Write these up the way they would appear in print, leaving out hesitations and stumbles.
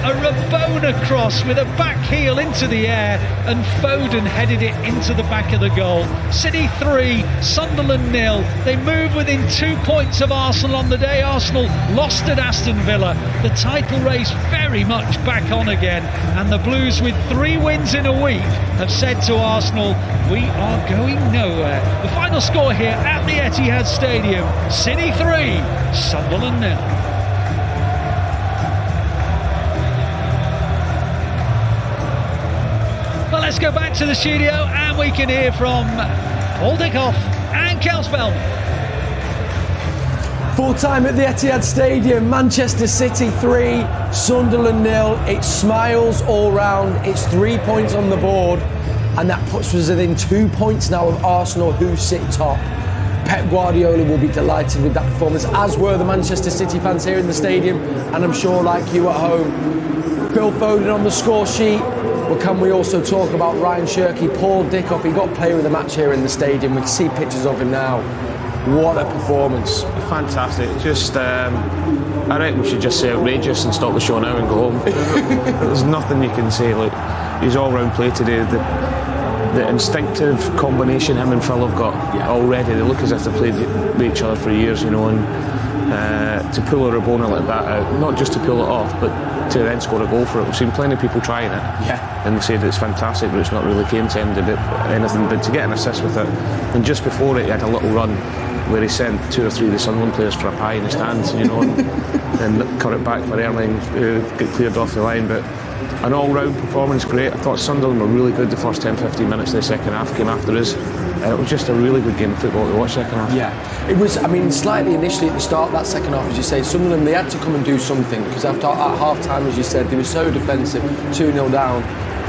a Rabona cross with a back heel into the air, and Foden headed it into the back of the goal. City 3, Sunderland 0. They move within 2 points of Arsenal on the day. Arsenal lost at Aston Villa. The title race very much back on again, and the Blues, with 3 wins in a week, have said to Arsenal, we are going nowhere. The final score here at the ETIHAD Stadium: City 3, Sunderland 0. Well, let's go back to the studio and we can hear from Paul Dickov and Cel Spellman. Full time at the Etihad Stadium, Manchester City 3, Sunderland 0. It's smiles all round, it's 3 points on the board, and that puts us within 2 points now of Arsenal, who sit top. Pep Gvardiol will be delighted with that performance, as were the Manchester City fans here in the stadium, and I'm sure, like you at home. Phil Foden on the score sheet. But can we also talk about Ryan Shirky, Paul Dickov? He got player of the match here in the stadium. We can see pictures of him now. What a performance. Fantastic. Just, I reckon we should just say outrageous and stop the show now and go home. There's nothing you can say. Look, his all-round play today, the instinctive combination him and Phil have got already. They look as if they've played with each other for years, you know, and to pull a Rabona like that out, not just to pull it off, but to then score a goal for it. We've seen plenty of people trying it, and they said it's fantastic, but it's not really came to anything. But to get an assist with it, and just before it, he had a little run where he sent 2 or 3 of the Sunderland players for a pie in the stands, you know, and cut it back for Erling, who got cleared off the line. But an all-round performance, great. I thought Sunderland were really good the first 10-15 minutes of the second half, came after us, and it was just a really good game of football to watch second half. Yeah, it was. I mean, slightly initially at the start of that second half, as you say, Sunderland, they had to come and do something, because after at half-time, as you said, they were so defensive, 2-0 down,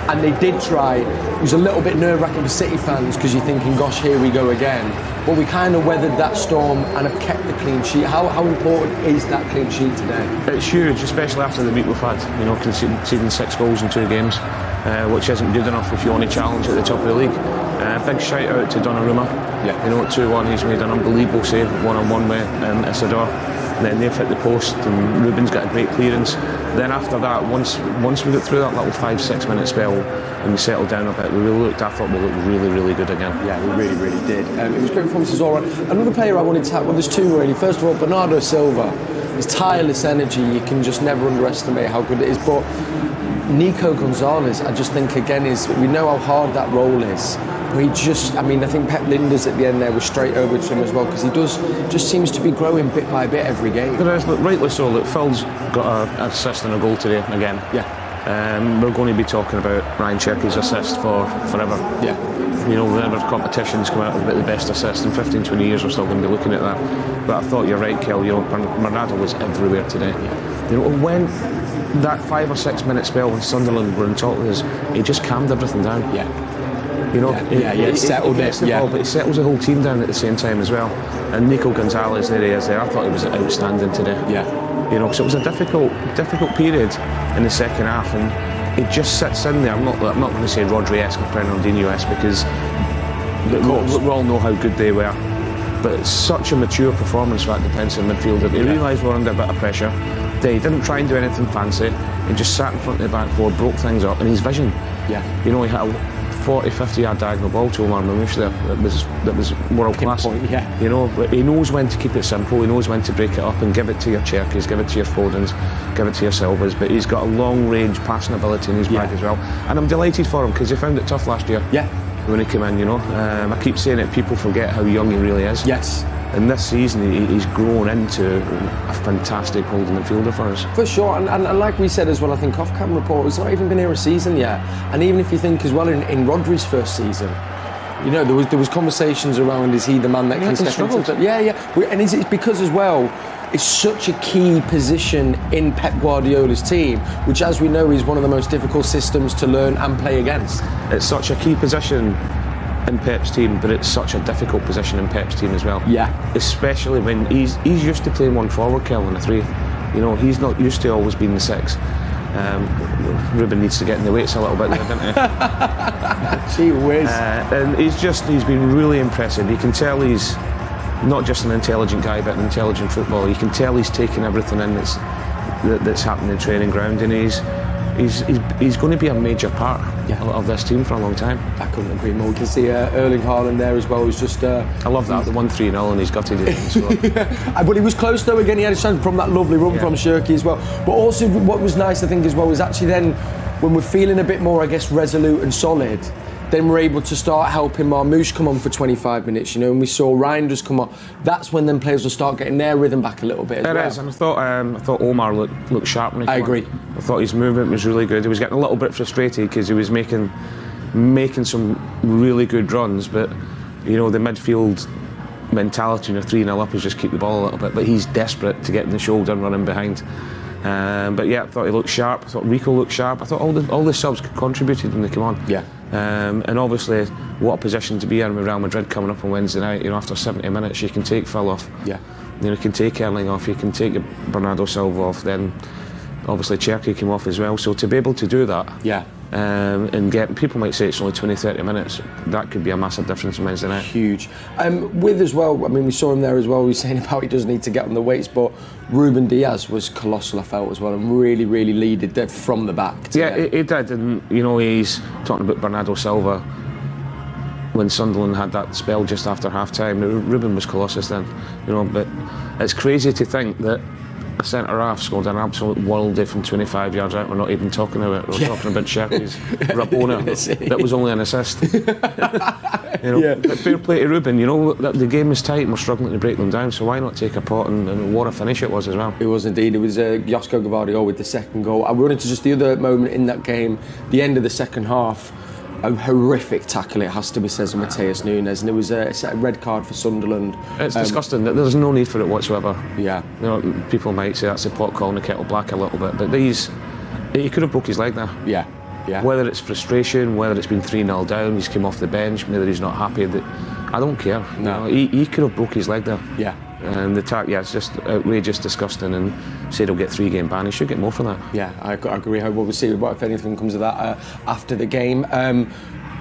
and they did try. It was a little bit nerve-wracking for City fans, because you're thinking, gosh, here we go again. But we kind of weathered that storm and have kept the clean sheet. How important is that clean sheet today? It's huge, especially after the week we've had, you know, conceding 6 goals in 2 games, which isn't good enough if you want to challenge at the top of the league. Big shout out to Donnarumma. You know, at 2-1, he's made an unbelievable save one-on-one with Isidore. Then they've hit the post, and Ruben's got a great clearance. Then after that, once we got through that little 5-6 minute spell and we settled down a bit, I thought we looked really, really good again. Yeah, we really, really did. It was great performances all right. Another player I wanted to have, well, there's 2 really. First of all, Bernardo Silva. His tireless energy, you can just never underestimate how good it is. But Nico Gonzalez, I just think again we know how hard that role is. But he just, I mean, I think Pep Linders at the end there was straight over to him as well, because he just seems to be growing bit by bit every game. But rightly so. Look, Phil's got an assist and a goal today again. We're going to be talking about Ryan Shirky's assist for forever. You know, whenever competitions come out about the best assist in 15-20 years, we're still going to be looking at that. But I thought you're right, Kel. You know, Bernardo was everywhere today. You know, when that 5 or 6 minute spell when Sunderland were on top of us, he just calmed everything down. You know, he settled it. But he settles the whole team down at the same time as well. And Nico Gonzalez, there he is there. I thought he was outstanding today. You know, because it was a difficult period in the second half, and it just sits in there. I'm not going to say Rodri-esque or Fernandinho-esque, because we all know how good they were. But it's such a mature performance for that defensive midfielder. He realised we're under a bit of pressure. He didn't try and do anything fancy. He just sat in front of the back four, broke things up, and his vision. You know, he had a 40-50 yard diagonal ball to Omar Mamouche there that was world class. You know, but he knows when to keep it simple, he knows when to break it up and give it to your Cherkis, give it to your Fodens, give it to your Silvas, but he's got a long range passing ability in his bag as well, and I'm delighted for him, because he found it tough last year when he came in, you know. I keep saying it, people forget how young he really is. And this season he's grown into a fantastic holding midfielder for us. For sure, and like we said as well, I think off-cam report, he's not even been here a season yet. And even if you think as well in Rodri's first season, you know, there was conversations around, is he the man that can step into it? And it's because as well, it's such a key position in Pep Guardiola's team, which, as we know, is one of the most difficult systems to learn and play against. It's such a key position in Pep's team, but it's such a difficult position in Pep's team as well. Especially when he's used to playing one forward, Kel, and a 3. You know, he's not used to always being the 6. Ruben needs to get in the weights a little bit there, doesn't he? Gee whiz. And he's been really impressive. You can tell he's not just an intelligent guy, but an intelligent footballer. You can tell he's taking everything in that's happening in the training ground, and he's going to be a major part of this team for a long time. I couldn't agree more. You can see Erling Haaland there as well. He's just. I love that. The 1-3-0 and he's gutted it. But he was close though. Again, he had a chance from that lovely run from Shirky as well. But also, what was nice, I think, as well, was actually then when we're feeling a bit more, I guess, resolute and solid. Then we're able to start helping Marmoush come on for 25 minutes, you know, and we saw Reinders come on. That's when then players will start getting their rhythm back a little bit as well. It is, and I thought Omar looked sharp when he came on. I agree. I thought his movement was really good. He was getting a little bit frustrated because he was making some really good runs, but, you know, the midfield mentality, you know, 3-0 up is just keep the ball a little bit, but he's desperate to get in the shoulder and running behind. But yeah, I thought he looked sharp. I thought Rico looked sharp. I thought all the subs contributed when they came on. Yeah. And obviously, what a position to be in with Real Madrid coming up on Wednesday night. You know, after 70 minutes, you can take Phil off. Yeah. You know, you can take Erling off. You can take Bernardo Silva off. Then, obviously, Cherky came off as well. So to be able to do that, and get, people might say it's only 20-30 minutes. That could be a massive difference on Wednesday night. Huge. With as well, I mean, we saw him there as well. We were saying about he doesn't need to get on the weights, but Ruben Dias was colossal, I felt, as well, and really, really leaded from the back. Yeah, he did, and you know, he's talking about Bernardo Silva. When Sunderland had that spell just after half-time, Ruben was colossus then, you know. But it's crazy to think that a centre-half scored an absolute worldie from 25 yards out. We're not even talking about it. We're talking about Cherky's Rabona. That was only an assist. You know, but fair play to Ruben. You know, the game is tight and we're struggling to break them down, so why not take a pot, and what a finish it was as well. It was indeed. It was Josko Gvardiol with the second goal. I run into just the other moment in that game, the end of the second half. A horrific tackle, it has to be said, of Mateus Nunes, and it was a red card for Sunderland. It's disgusting. There's no need for it whatsoever. Yeah. You know, people might say that's the pot calling the kettle black a little bit, but he could have broke his leg there. Yeah. Yeah. Whether it's frustration, whether it's been 3-0 down, he's come off the bench, whether he's not happy, I don't care. No. You know, he could have broke his leg there. Yeah. And the attack, it's just outrageous, disgusting, and said he'll get 3-game ban. He should get more for that. Yeah, I agree. We'll see what, if anything, comes of that after the game.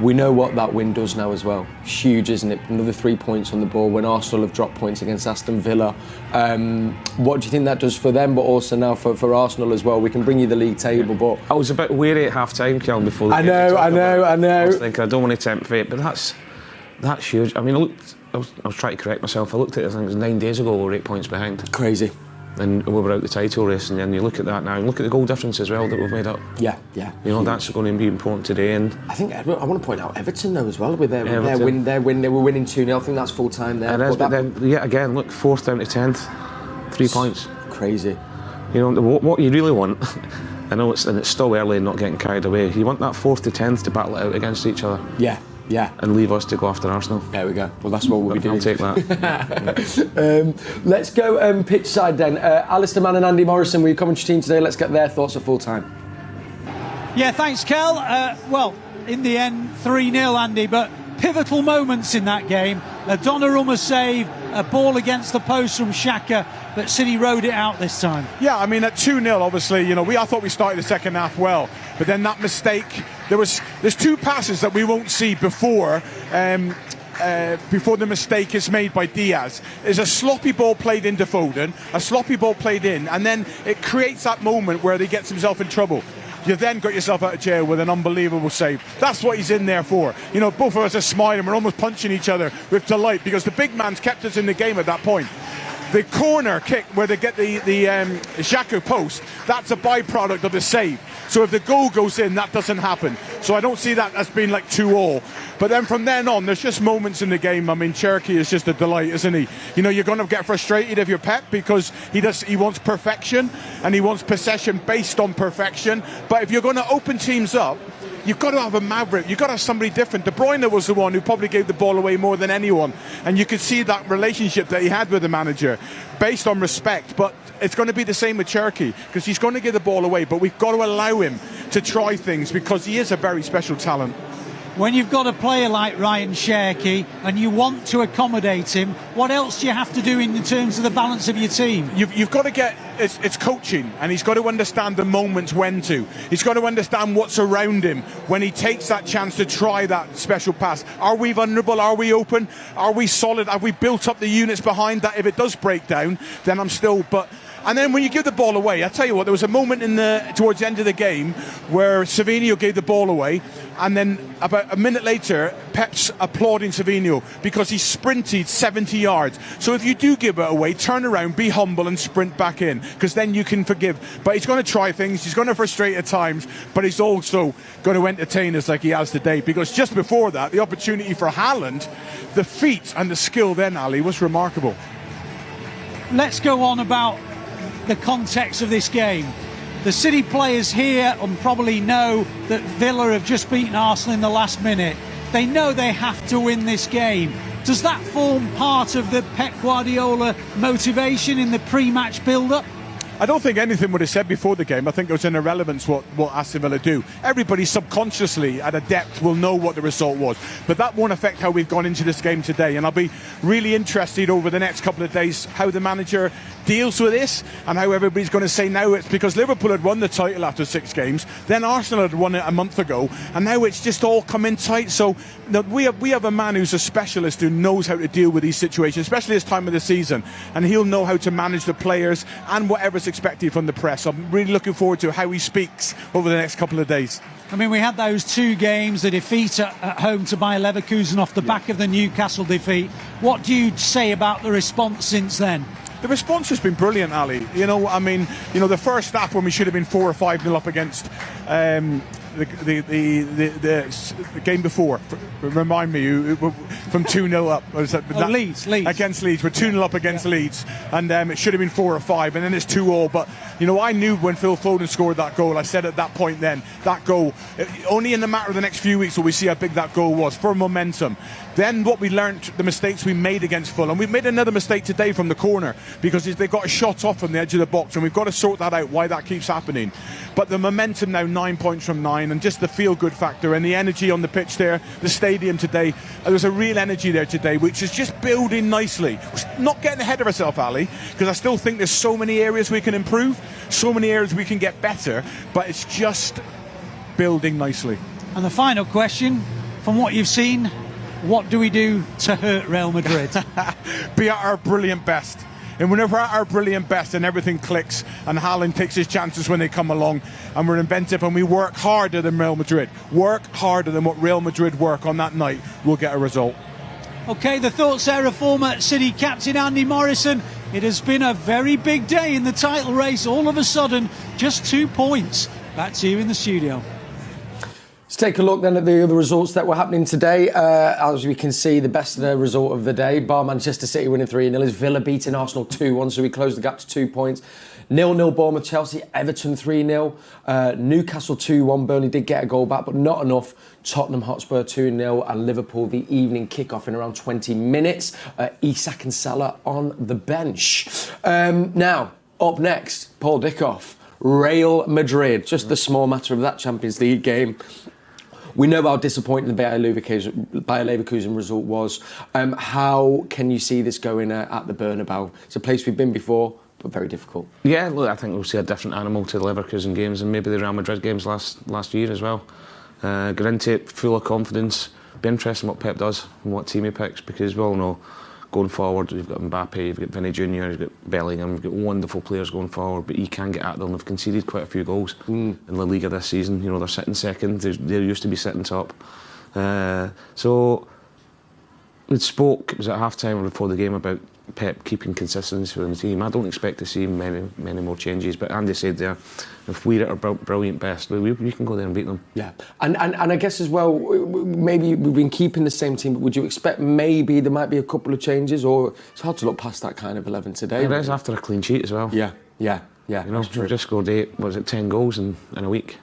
We know what that win does now as well. Huge, isn't it? Another 3 points on the board when Arsenal have dropped points against Aston Villa. What do you think that does for them, but also now for Arsenal as well? We can bring you the league table, but I was a bit wary at half-time, Kel, before the game. I know. I was thinking, I don't want to tempt fate, but that's huge. I mean, I was trying to correct myself. I looked at it, I think it was 9 days ago, we were 8 points behind. Crazy. And we were out the title race, and then you look at that now, and look at the goal difference as well that we've made up. Yeah. You know, that's going to be important today. And I think I want to point out Everton though as well with their win. They were winning 2-0. I think that's full time there. It is, but then yet again, look, 4th down to 10th, 3 points. Crazy. You know what you really want. I know it's still early and not getting carried away. You want that 4th to 10th to battle it out against each other. Yeah. And leave us to go after Arsenal. There we go. Well, that's what we'll be doing. I'll take that. Let's go pitch side then. Alistair Mann and Andy Morrison were your commentary team today. Let's get their thoughts at full time. Yeah, thanks, Kel. Well, in the end, 3-0, Andy, but pivotal moments in that game. A Donnarumma save, a ball against the post from Xhaka, but City rode it out this time. Yeah, I mean, at 2-0, obviously, you know, I thought we started the second half well, but then that mistake, there's 2 passes that we won't see before the mistake is made by Diaz. There's a sloppy ball played into Foden, a sloppy ball played in, and then it creates that moment where he gets himself in trouble. You then got yourself out of jail with an unbelievable save. That's what he's in there for. You know, both of us are smiling. We're almost punching each other with delight because the big man's kept us in the game at that point. The corner kick where they get the Xhaka post, that's a byproduct of the save. So if the goal goes in, that doesn't happen. So I don't see that as being like 2-2. But then from then on, there's just moments in the game. I mean, Cherky is just a delight, isn't he? You know, you're going to get frustrated if you're Pep because he wants perfection and he wants possession based on perfection. But if you're going to open teams up, you've got to have a maverick. You've got to have somebody different. De Bruyne was the one who probably gave the ball away more than anyone. And you could see that relationship that he had with the manager based on respect. But it's going to be the same with Cherky because he's going to give the ball away. But we've got to allow him to try things because he is a very special talent. When you've got a player like Ryan Cherky and you want to accommodate him, what else do you have to do in terms of the balance of your team? You've got to get, it's coaching, and he's got to understand the moments when to. He's got to understand what's around him when he takes that chance to try that special pass. Are we vulnerable? Are we open? Are we solid? Have we built up the units behind that? If it does break down, then I'm still, but And then when you give the ball away, I tell you what, there was a moment towards the end of the game where Savinho gave the ball away, and then about a minute later, Pep's applauding Savinho because he sprinted 70 yards. So if you do give it away, turn around, be humble and sprint back in, because then you can forgive. But he's going to try things, he's going to frustrate at times, but he's also going to entertain us like he has today, because just before that, the opportunity for Haaland, the feet and the skill then, Ali, was remarkable. Let's go on about the context of this game. The City players here probably know that Villa have just beaten Arsenal in the last minute. They know they have to win this game. Does that form part of the Pep Guardiola motivation in the pre-match build-up? I don't think anything would have said before the game. I think it was an irrelevance what Aston Villa do. Everybody subconsciously at a depth will know what the result was. But that won't affect how we've gone into this game today. And I'll be really interested over the next couple of days how the manager deals with this, and how everybody's going to say now it's because Liverpool had won the title after 6 games, then Arsenal had won it a month ago, and now it's just all come in tight. So we have a man who's a specialist who knows how to deal with these situations, especially this time of the season, and he'll know how to manage the players and whatever's expected from the press. I'm really looking forward to how he speaks over the next couple of days. I mean, we had those 2 games, the defeat at home to Bayer Leverkusen off the back of the Newcastle defeat. What do you say about the response since then? The response has been brilliant, Ali. The first half when we should have been 4 or 5-0 up against the game before. Remind me, from 2-0 up. Leeds. Against Leeds. We're 2-0 up against Leeds, and it should have been 4 or 5, and then it's 2-2. But I knew when Phil Foden scored that goal. I said at that point then, that goal, only in the matter of the next few weeks will we see how big that goal was for momentum. Then what we learnt, the mistakes we made against Fulham. We've made another mistake today from the corner because they got a shot off from the edge of the box, and we've got to sort that out, why that keeps happening. But the momentum now, 9 points from 9, and just the feel-good factor and the energy on the pitch there, the stadium today, there's a real energy there today, which is just building nicely. We're not getting ahead of ourselves, Ali, because I still think there's so many areas we can improve, so many areas we can get better, but it's just building nicely. And the final question, from what you've seen, what do we do to hurt Real Madrid? Be at our brilliant best. And whenever we're at our brilliant best and everything clicks and Haaland takes his chances when they come along and we're inventive and we work harder than Real Madrid, work harder than what Real Madrid work on that night, we'll get a result. OK, the thoughts there of former City captain Andy Morrison. It has been a very big day in the title race. All of a sudden, just 2 points. Back to you in the studio. Let's take a look then at the other results that were happening today. As we can see, the best result of the day, bar Manchester City winning 3-0, is Villa beating Arsenal 2-1, so we closed the gap to 2 points. 0-0 Bournemouth, Chelsea, Everton 3-0, Newcastle 2-1, Burnley did get a goal back, but not enough. Tottenham Hotspur 2-0, and Liverpool the evening kick-off in around 20 minutes. Isak and Salah on the bench. Now, up next, Paul Dickov, Real Madrid, just the small matter of that Champions League game. We know how disappointing the Bayer Leverkusen result was. How can you see this going at the Bernabeu? It's a place we've been before, but very difficult. Yeah, look, I think we'll see a different animal to the Leverkusen games and maybe the Real Madrid games last year as well. Get into it full of confidence. Be interesting what Pep does and what team he picks, because we all know going forward, you've got Mbappe, you've got Vinny Jr., you've got Bellingham, you've got wonderful players going forward, but you can get at them. They've conceded quite a few goals in La Liga this season. They're sitting second, they used to be sitting top. So we spoke, it was at half-time before the game, about Pep keeping consistency within the team. I don't expect to see many more changes, but Andy said there, if we're at our brilliant best, we can go there and beat them. Yeah, and I guess as well, maybe we've been keeping the same team, but would you expect maybe there might be a couple of changes, or it's hard to look past that kind of 11 today? It is after a clean sheet as well. Yeah. We just scored 10 goals in a week.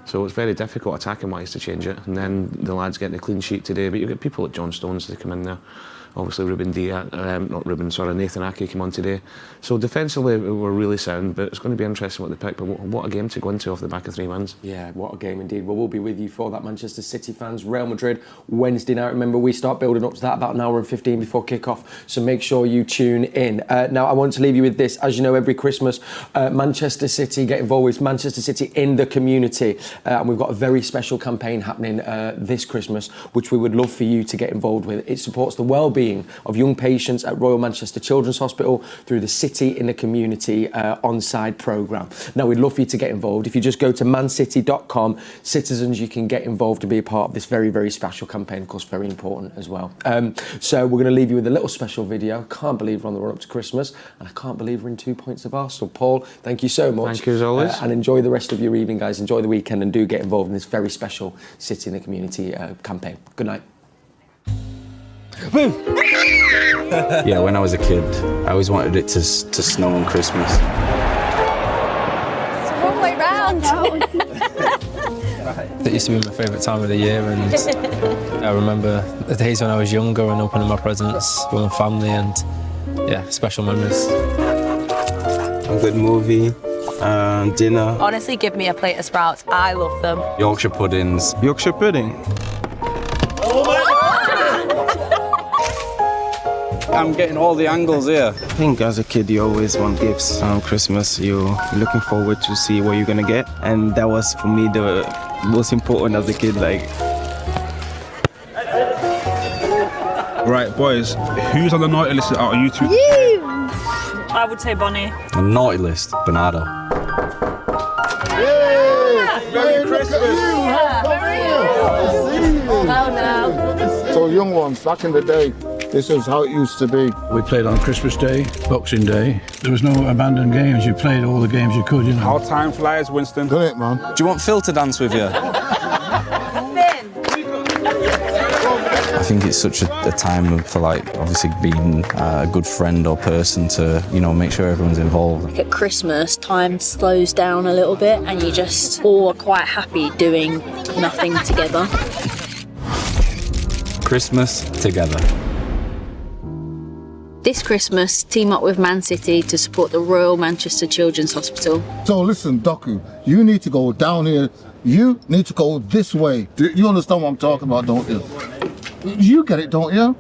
So it's very difficult attacking-wise to change it. And then the lads getting a clean sheet today, but you've got people like John Stones to come in there. Obviously Ruben Dias, Nathan Ake came on today. So defensively we're really sound, but it's going to be interesting what they pick. But what a game to go into off the back of 3 wins. Yeah, what a game indeed. Well, we'll be with you for that, Manchester City fans. Real Madrid, Wednesday night. Remember, we start building up to that about an hour and 15 before kick-off, so make sure you tune in. Now, I want to leave you with this. As you know, every Christmas, Manchester City get involved with Manchester City in the community. And we've got a very special campaign happening this Christmas, which we would love for you to get involved with. It supports the well-being well-being of young patients at Royal Manchester Children's Hospital through the City in the Community on-side programme. Now, we'd love for you to get involved. If you just go to mancity.com, citizens, you can get involved and be a part of this very, very special campaign, of course, very important as well. So we're going to leave you with a little special video. Can't believe we're on the run up to Christmas, and I can't believe we're in 2 points of Arsenal. Paul, thank you so much. Thank you as always. And enjoy the rest of your evening, guys. Enjoy the weekend and do get involved in this very special City in the Community campaign. Good night. Yeah, when I was a kid, I always wanted it to snow on Christmas. It's the wrong way round. It used to be my favourite time of the year, and I remember the days when I was younger and opening my presents with my family, and yeah, special memories. A good movie, dinner. Honestly, give me a plate of sprouts. I love them. Yorkshire puddings. Yorkshire pudding. I'm getting all the angles here. I think as a kid you always want gifts. On Christmas you're looking forward to see what you're gonna get, and that was for me the most important as a kid. Like, right, boys, who's on the naughty list out of you two? I would say Bonnie. A naughty list, Bernardo. Merry Christmas! So young ones, back in the day, this is how it used to be. We played on Christmas Day, Boxing Day. There was no abandoned games. You played all the games you could, you know. How time flies, Winston. Done it, man. Do you want Phil to dance with you? I think it's such a time for, like, obviously being a good friend or person to, you know, make sure everyone's involved. At Christmas, time slows down a little bit and you just all are quite happy doing nothing together. Christmas together. This Christmas, team up with Man City to support the Royal Manchester Children's Hospital. So listen, Doku, you need to go down here. You need to go this way. Do you understand what I'm talking about, don't you? You get it, don't you?